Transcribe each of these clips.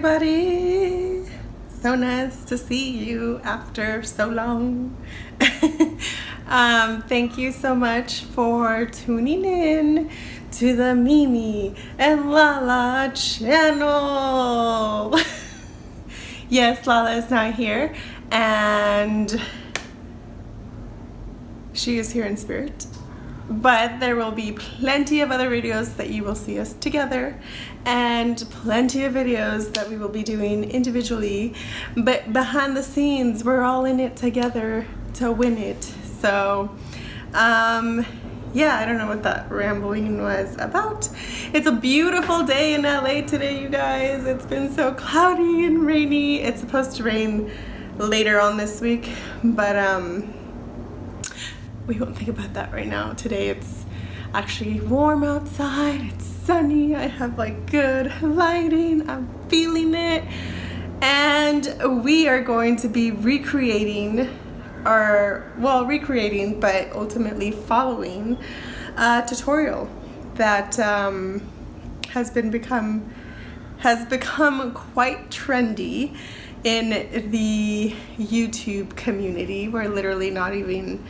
everybody. So nice to see you after so long. Thank you so much for tuning in to the Mimi and Lala channel. Yes, Lala is not here and she is here in spirit. But there will be plenty of other videos that you will see us together and plenty of videos that we will be doing individually, but behind the scenes we're all in it together to win it. So yeah, I don't know what that rambling was about. It's a beautiful day in LA today, you guys. It's been so cloudy and rainy. It's supposed to rain later on this week, but we won't think about that right now. Today it's actually warm outside, it's sunny, I have like good lighting, I'm feeling it. And we are going to be recreating, but ultimately following a tutorial that has become quite trendy in the YouTube community. We're literally not even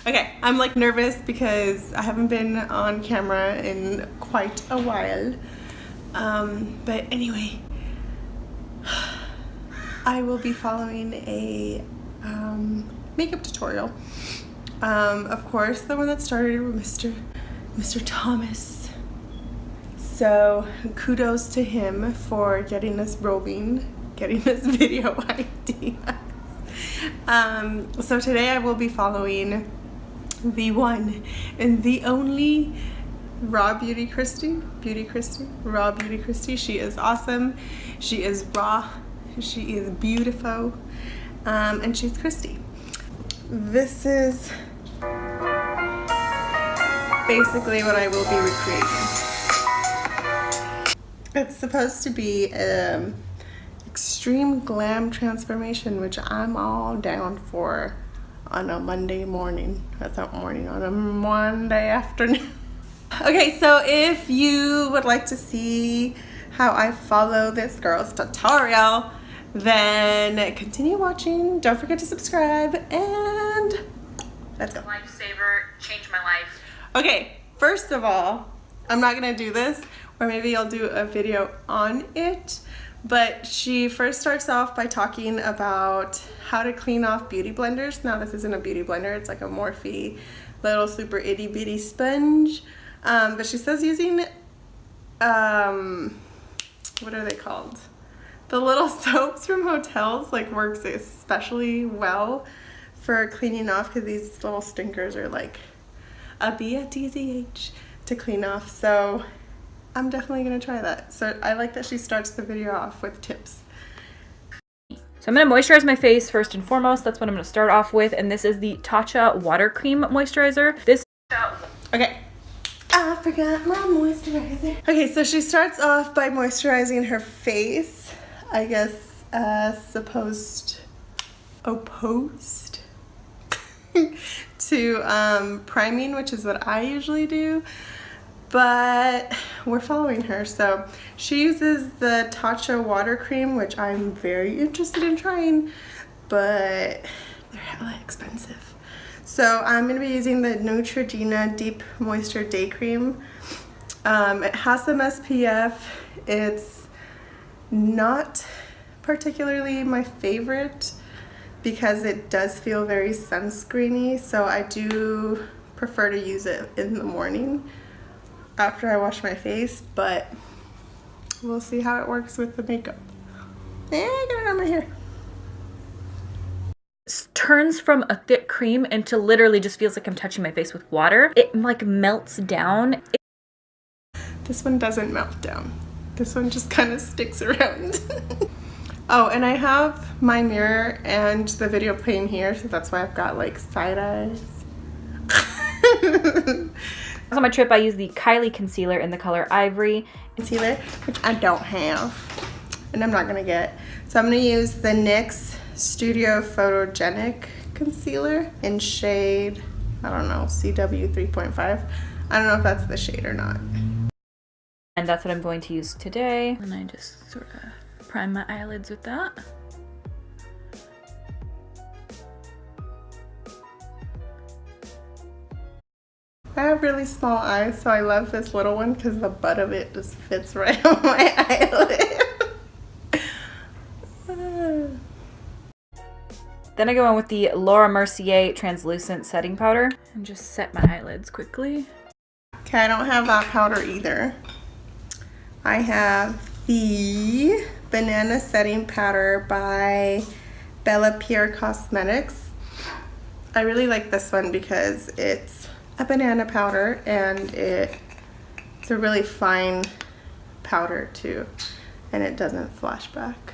okay, I'm like nervous because I haven't been on camera in quite a while, but anyway, I will be following a makeup tutorial, of course the one that started with Mr. Thomas. So kudos to him for getting us rolling, getting this video idea. So today I will be following the one and the only RawBeautyKristi. She is awesome, she is raw, she is beautiful, and she's Kristi. This is basically what I will be recreating. It's supposed to be extreme glam transformation, which I'm all down for on a Monday morning. That's not morning, on a Monday afternoon. Okay, so if you would like to see how I follow this girl's tutorial, then continue watching. Don't forget to subscribe and let's go. Lifesaver, changed my life. Okay, first of all, I'm not gonna do this, or maybe I'll do a video on it. But she first starts off by talking about how to clean off beauty blenders. Now this isn't a beauty blender, it's like a Morphe little super itty bitty sponge. But she says using, what are they called? The little soaps from hotels like works especially well for cleaning off, because these little stinkers are like a B-A-T-Z-H to clean off. So I'm definitely gonna try that. So I like that she starts the video off with tips. So I'm gonna moisturize my face first and foremost. That's what I'm gonna start off with. And this is the Tatcha Water Cream Moisturizer. Okay. I forgot my moisturizer. Okay, so she starts off by moisturizing her face. I guess opposed to priming, which is what I usually do. But we're following her. So she uses the Tatcha water cream, which I'm very interested in trying, but they're hella expensive. So I'm gonna be using the Neutrogena Deep Moisture Day Cream. It has some SPF. It's not particularly my favorite because it does feel very sunscreeny. So I do prefer to use it in the morning after I wash my face, but we'll see how it works with the makeup. Yeah, I got it on my hair. It turns from a thick cream into literally just feels like I'm touching my face with water. It like melts down. This one doesn't melt down. This one just kind of sticks around. Oh, and I have my mirror and the video playing here, so that's why I've got like side eyes. On my trip, I used the Kylie concealer in the color Ivory. Concealer, which I don't have, and I'm not gonna get. So I'm gonna use the NYX Studio Photogenic concealer in shade, I don't know, CW 3.5. I don't know if that's the shade or not. And that's what I'm going to use today. And I just sort of prime my eyelids with that. I have really small eyes, so I love this little one because the butt of it just fits right on my eyelid. Then I go in with the Laura Mercier translucent setting powder and just set my eyelids quickly. Okay, I don't have that powder either. I have the Banana Setting Powder by Pierre Cosmetics. I really like this one because it's a banana powder and it's a really fine powder too, and it doesn't flash back.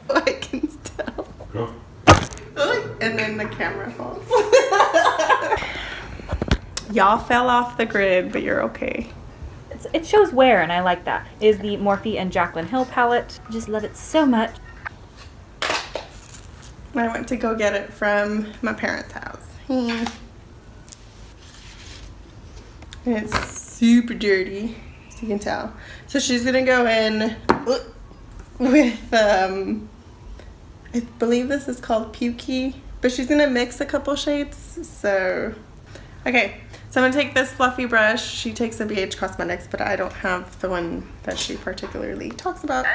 I can tell. Go. And then the camera falls. Y'all fell off the grid, but you're okay. It shows wear, and I like that. It is the Morphe and Jaclyn Hill palette. I just love it so much. I went to go get it from my parents' house. And it's super dirty, as you can tell. So she's gonna go in with, I believe this is called Pukey, but she's gonna mix a couple shades, so. Okay, so I'm gonna take this fluffy brush. She takes a BH Cosmetics, but I don't have the one that she particularly talks about.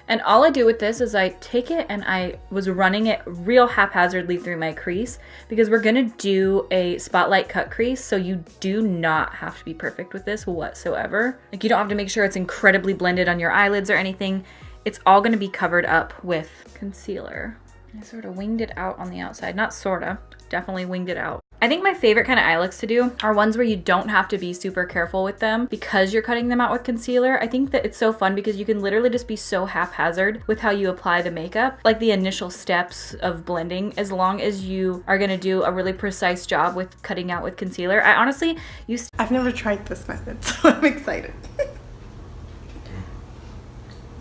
And all I do with this is I take it and I was running it real haphazardly through my crease because we're gonna do a spotlight cut crease, so you do not have to be perfect with this whatsoever. Like, you don't have to make sure it's incredibly blended on your eyelids or anything. It's all gonna be covered up with concealer. I sort of winged it out on the outside. Not sorta, definitely winged it out. I think my favorite kind of eye looks to do are ones where you don't have to be super careful with them because you're cutting them out with concealer. I think that it's so fun because you can literally just be so haphazard with how you apply the makeup, like the initial steps of blending, as long as you are gonna do a really precise job with cutting out with concealer. I honestly used I've never tried this method, so I'm excited.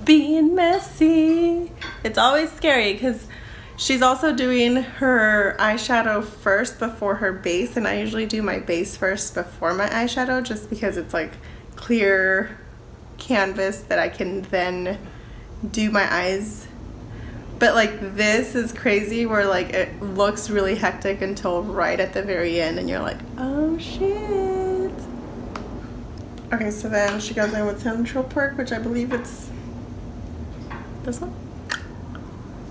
Being messy. It's always scary because she's also doing her eyeshadow first before her base, and I usually do my base first before my eyeshadow just because it's like clear canvas that I can then do my eyes. But like, this is crazy where like it looks really hectic until right at the very end and you're like, oh shit. Okay, so then she goes in with Central Perk, which I believe it's this one?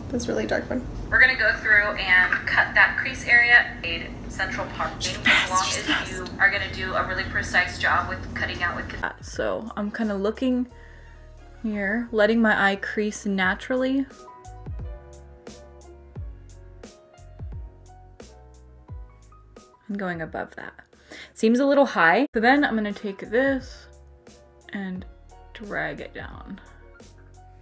This really dark one. We're gonna go through and cut that crease area, aid central parting, as long as you are gonna do a really precise job with cutting out with. So I'm kind of looking here, letting my eye crease naturally. And going above that. Seems a little high. So then I'm gonna take this and drag it down.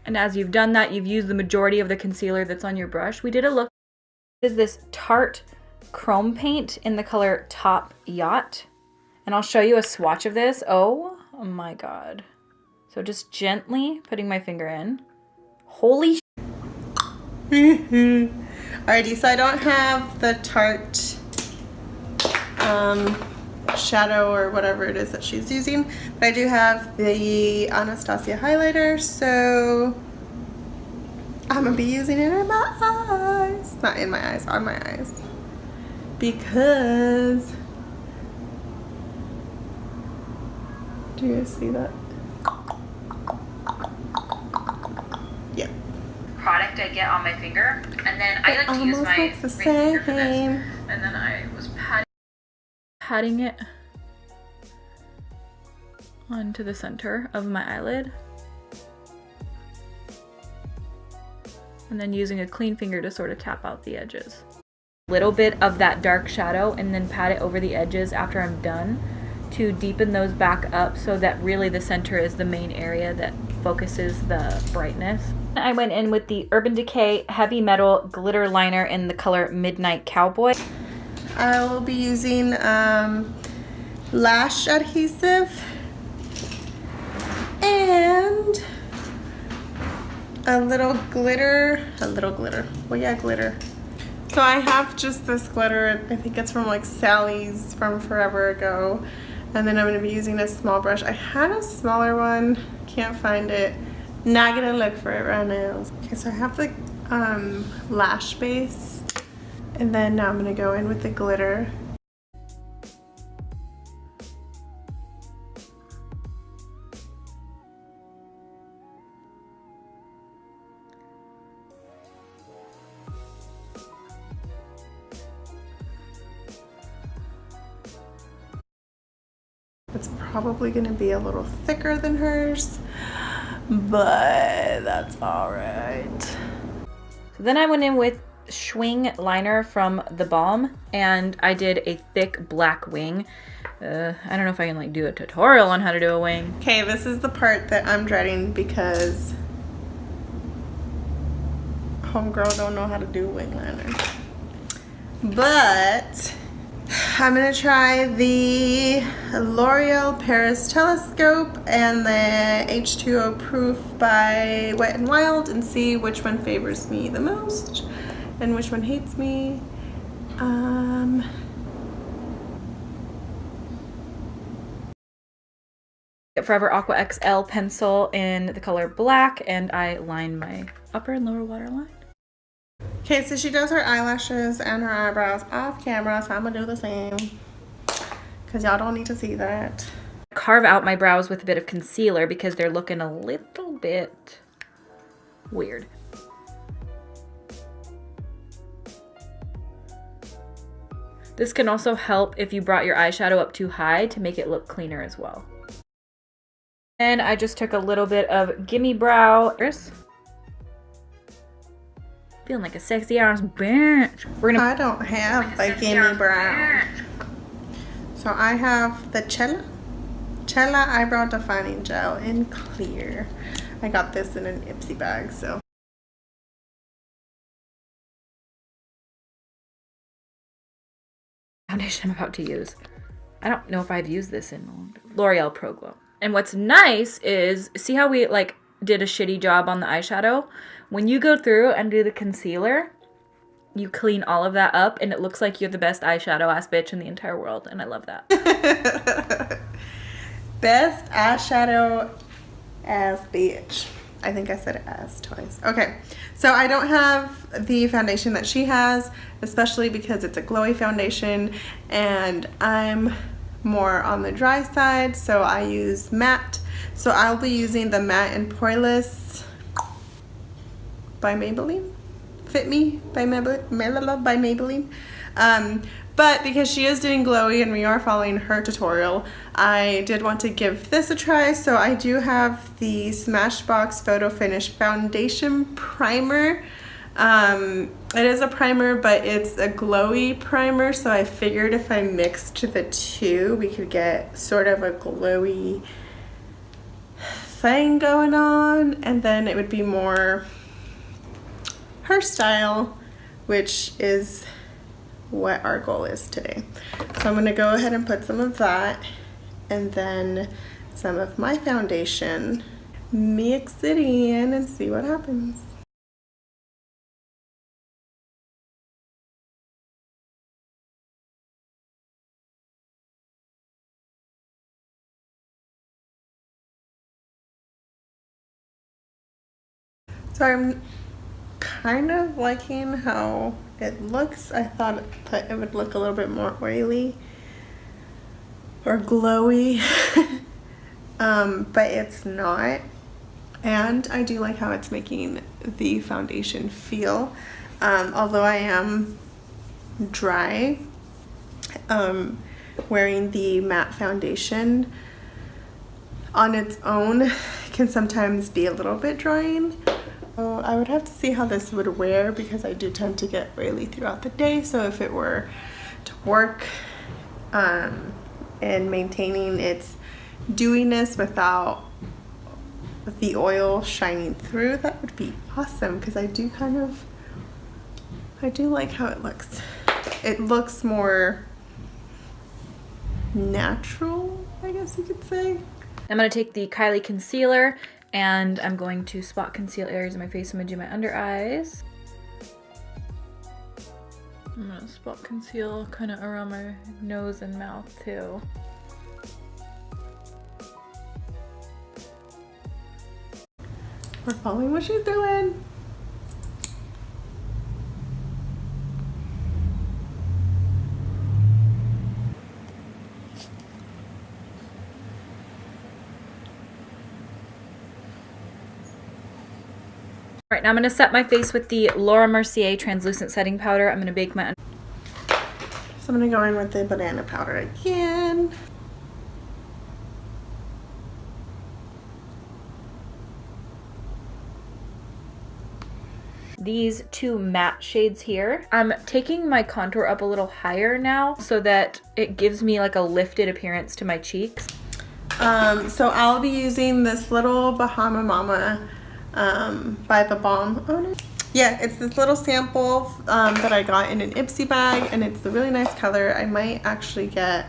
And as you've done that, you've used the majority of the concealer that's on your brush. We did a look. This is this Tarte Chrome Paint in the color Top Yacht. And I'll show you a swatch of this. Oh my God. So just gently putting my finger in. Holy Alrighty, so I don't have the Tarte shadow or whatever it is that she's using, but I do have the Anastasia highlighter, so I'm gonna be using it in my eyes. Not in my eyes, on my eyes. Because, do you guys see that? Yeah. Product I get on my finger, and then I like to use my ring finger for this. And then I was patting it onto the center of my eyelid. And then using a clean finger to sort of tap out the edges. A little bit of that dark shadow and then pat it over the edges after I'm done to deepen those back up so that really the center is the main area that focuses the brightness. I went in with the Urban Decay Heavy Metal Glitter Liner in the color Midnight Cowboy. I will be using lash adhesive and a little glitter. Well, yeah, glitter. So I have just this glitter. I think it's from like Sally's from forever ago. And then I'm going to be using a small brush. I had a smaller one. Can't find it. Not going to look for it right now. Okay, so I have the lash base. And then now I'm going to go in with the glitter. It's probably going to be a little thicker than hers, but that's all right. So then I went in with Swing liner from the Balm, and I did a thick black wing. I don't know if I can like do a tutorial on how to do a wing. Okay, this is the part that I'm dreading because homegirl don't know how to do wing liner. But I'm gonna try the L'Oreal Paris Telescope and the H2O Proof by Wet n Wild and see which one favors me the most and which one hates me. Forever Aqua XL pencil in the color black, and I line my upper and lower waterline. Okay, so she does her eyelashes and her eyebrows off camera, so I'm gonna do the same because y'all don't need to see that. Carve out my brows with a bit of concealer because they're looking a little bit weird. This can also help if you brought your eyeshadow up too high to make it look cleaner as well. And I just took a little bit of Gimme Brow. Feeling like a sexy ass bitch. I don't have a Gimme Brow. So I have the Chella Eyebrow Defining Gel in clear. I got this in an Ipsy bag, so. Foundation I'm about to use. I don't know if I've used this in a long time. L'Oreal Pro Glow. And what's nice is, see how we like did a shitty job on the eyeshadow? When you go through and do the concealer, you clean all of that up and it looks like you're the best eyeshadow ass bitch in the entire world, and I love that. Best eyeshadow ass bitch. I think I said ass twice. Okay, so I don't have the foundation that she has, especially because it's a glowy foundation and I'm more on the dry side, so I use matte. So I'll be using the Matte and Poreless by Maybelline. Fit Me by Maybelline. But because she is doing glowy and we are following her tutorial, I did want to give this a try. So I do have the Smashbox Photo Finish Foundation Primer. It is a primer, but it's a glowy primer, so I figured if I mixed the two, we could get sort of a glowy thing going on, and then it would be more her style, which is what our goal is today. So I'm going to go ahead and put some of that and then some of my foundation, mix it in and see what happens. So I'm kind of liking how it looks. I thought that it would look a little bit more oily or glowy, but it's not. And I do like how it's making the foundation feel. Although I am dry, wearing the matte foundation on its own can sometimes be a little bit drying. So I would have to see how this would wear because I do tend to get oily throughout the day. So if it were to work in maintaining its dewiness without the oil shining through, that would be awesome because I do like how it looks. It looks more natural, I guess you could say. I'm going to take the Kylie concealer and I'm going to spot conceal areas of my face. I'm going to do my under eyes. I'm gonna spot conceal kind of around my nose and mouth too. We're following what she's doing. All right, now I'm gonna set my face with the Laura Mercier translucent setting powder. I'm gonna bake my. So I'm gonna go in with the banana powder again. These two matte shades here. I'm taking my contour up a little higher now so that it gives me like a lifted appearance to my cheeks. So I'll be using this little Bahama Mama by the Balm. Oh no. Yeah, it's this little sample that I got in an Ipsy bag, and it's a really nice color. I might actually get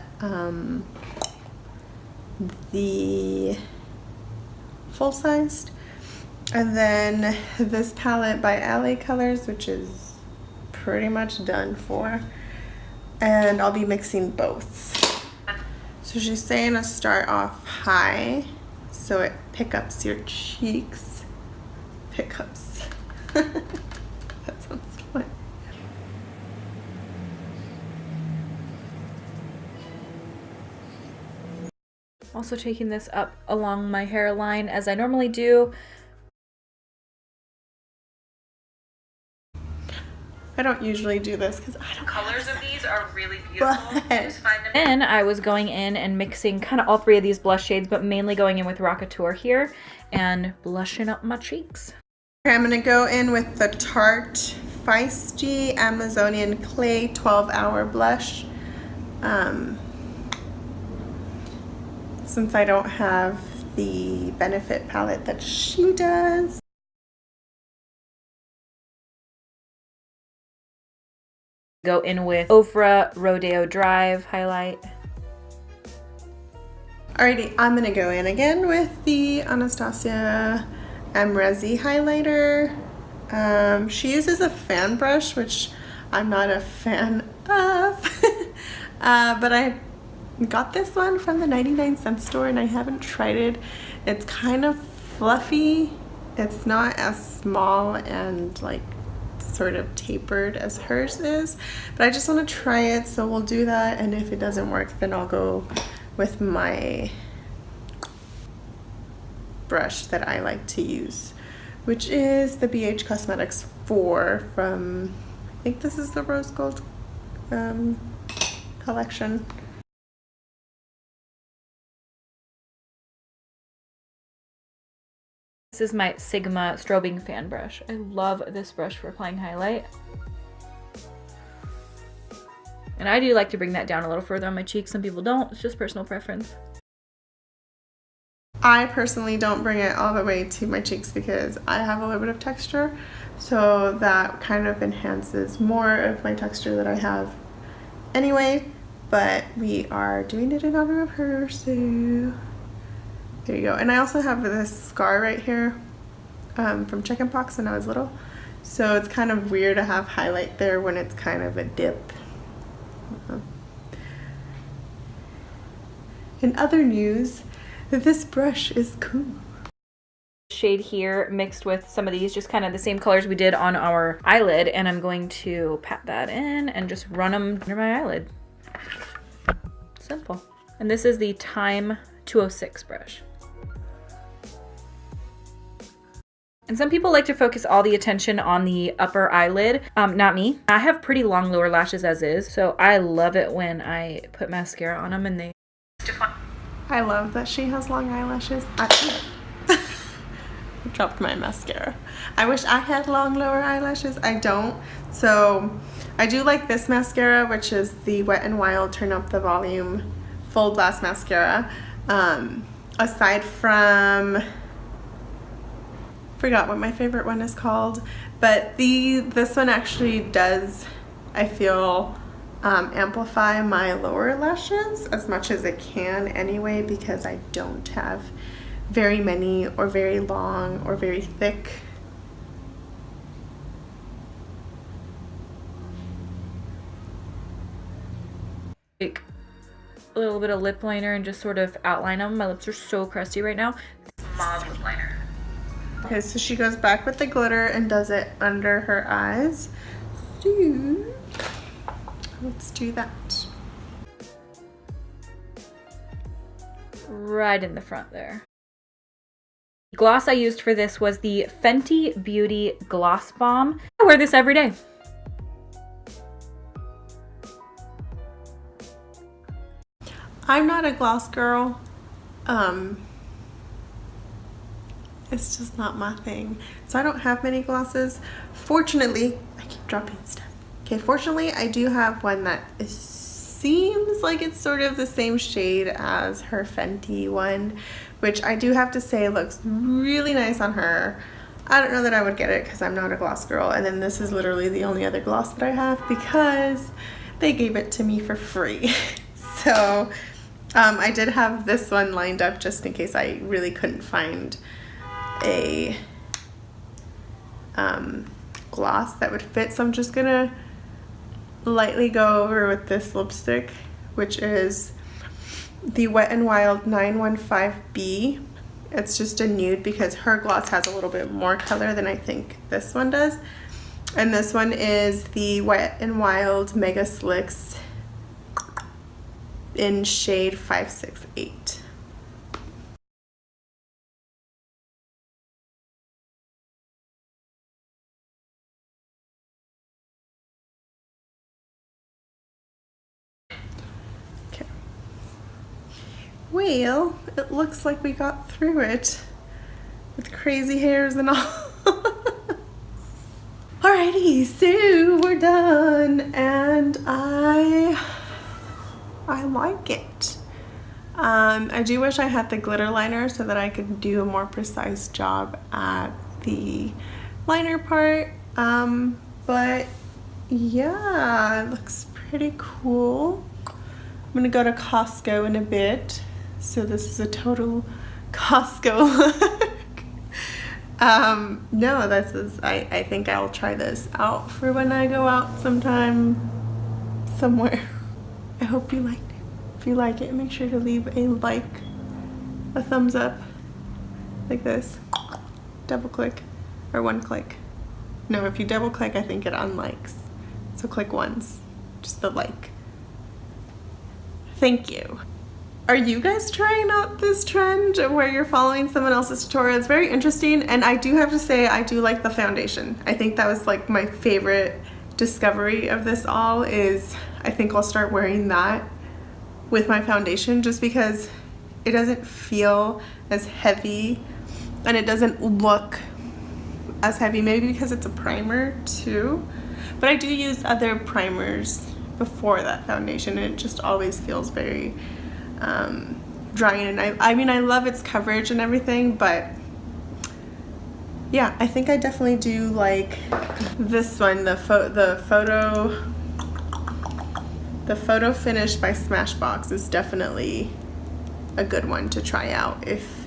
the full-sized. And then this palette by LA Colors, which is pretty much done for. And I'll be mixing both. So she's saying to start off high so it picks your cheeks. Pickups. That sounds fun. Also taking this up along my hairline as I normally do. I don't usually do this because I don't Colors of these are really beautiful. Just find them. Then I was going in and mixing kind of all three of these blush shades, but mainly going in with Rockateur here and blushing up my cheeks. Okay, I'm gonna go in with the Tarte Feisty Amazonian Clay 12-Hour Blush. Since I don't have the Benefit palette that she does. Go in with Ofra Rodeo Drive highlight. Alrighty, I'm gonna go in again with the Anastasia Amrezy highlighter. She uses a fan brush, which I'm not a fan of. But I got this one from the 99-cent store and I haven't tried it. It's kind of fluffy. It's not as small and like sort of tapered as hers is, but I just want to try it, so we'll do that, and if it doesn't work then I'll go with my brush that I like to use, which is the BH Cosmetics 4 from, I think this is the Rose Gold collection. This is my Sigma strobing fan brush. I love this brush for applying highlight. And I do like to bring that down a little further on my cheeks. Some people don't. It's just personal preference. I personally don't bring it all the way to my cheeks because I have a little bit of texture, so that kind of enhances more of my texture that I have anyway, but we are doing it in honor of her, so there you go. And I also have this scar right here from chickenpox when I was little, so it's kind of weird to have highlight there when it's kind of a dip. In other news, this brush is cool. Shade here mixed with some of these, just kind of the same colors we did on our eyelid, and I'm going to pat that in and just run them under my eyelid. Simple. And this is the Time 206 brush. And some people like to focus all the attention on the upper eyelid. Not me. I have pretty long lower lashes as is, so I love it when I put mascara on them and they... I love that she has long eyelashes. I dropped my mascara. I wish I had long lower eyelashes. I don't. So I do like this mascara, which is the Wet n Wild Turn Up the Volume Full Blast Mascara. Aside from... forgot what my favorite one is called, but this one actually does, I feel, amplify my lower lashes as much as it can anyway, because I don't have very many or very long or very thick Like a little bit of lip liner and just sort of outline them. My lips are so crusty right now. Mauve lip liner. Okay, so she goes back with the glitter and does it under her eyes. So let's do that. Right in the front there. The gloss I used for this was the Fenty Beauty Gloss Balm. I wear this every day. I'm not a gloss girl. It's just not my thing. So I don't have many glosses. Fortunately, I keep dropping stuff. Okay, fortunately, I do have one that seems like it's sort of the same shade as her Fenty one, which I do have to say looks really nice on her. I don't know that I would get it because I'm not a gloss girl. And then this is literally the only other gloss that I have because they gave it to me for free. So I did have this one lined up just in case I really couldn't find a gloss that would fit. So I'm just gonna lightly go over with this lipstick, which is the Wet n Wild 915B. It's just a nude because her gloss has a little bit more color than I think this one does. And this one is the Wet n Wild MegaSlick in shade 568. Okay. Well, it looks like we got through it with crazy hairs and all. Alrighty, so we're done, and I like it. I do wish I had the glitter liner so that I could do a more precise job at the liner part. But yeah, it looks pretty cool. I'm gonna go to Costco in a bit. So this is a total Costco look. No, this is, I think I'll try this out for when I go out sometime, somewhere. I hope you liked it. If you like it, make sure to leave a like, a thumbs up, like this. Double click, or one click. No, if you double click, I think it unlikes. So click once, just the like. Thank you. Are you guys trying out this trend where you're following someone else's tutorial? It's very interesting, and I do have to say I do like the foundation. I think that was like my favorite discovery of this all is I think I'll start wearing that with my foundation just because it doesn't feel as heavy and it doesn't look as heavy, maybe because it's a primer too. But I do use other primers before that foundation and it just always feels very drying, and I mean I love its coverage and everything, but yeah, I think I definitely do like this one, the photo finish by Smashbox is definitely a good one to try out if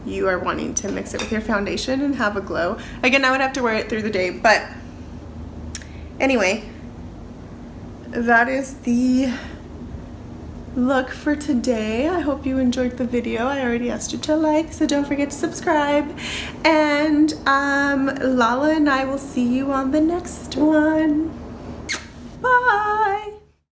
you are wanting to mix it with your foundation and have a glow. Again, I would have to wear it through the day, but anyway, that is the look for today. I hope you enjoyed the video. I already asked you to like, so don't forget to subscribe. And Lala and I will see you on the next one.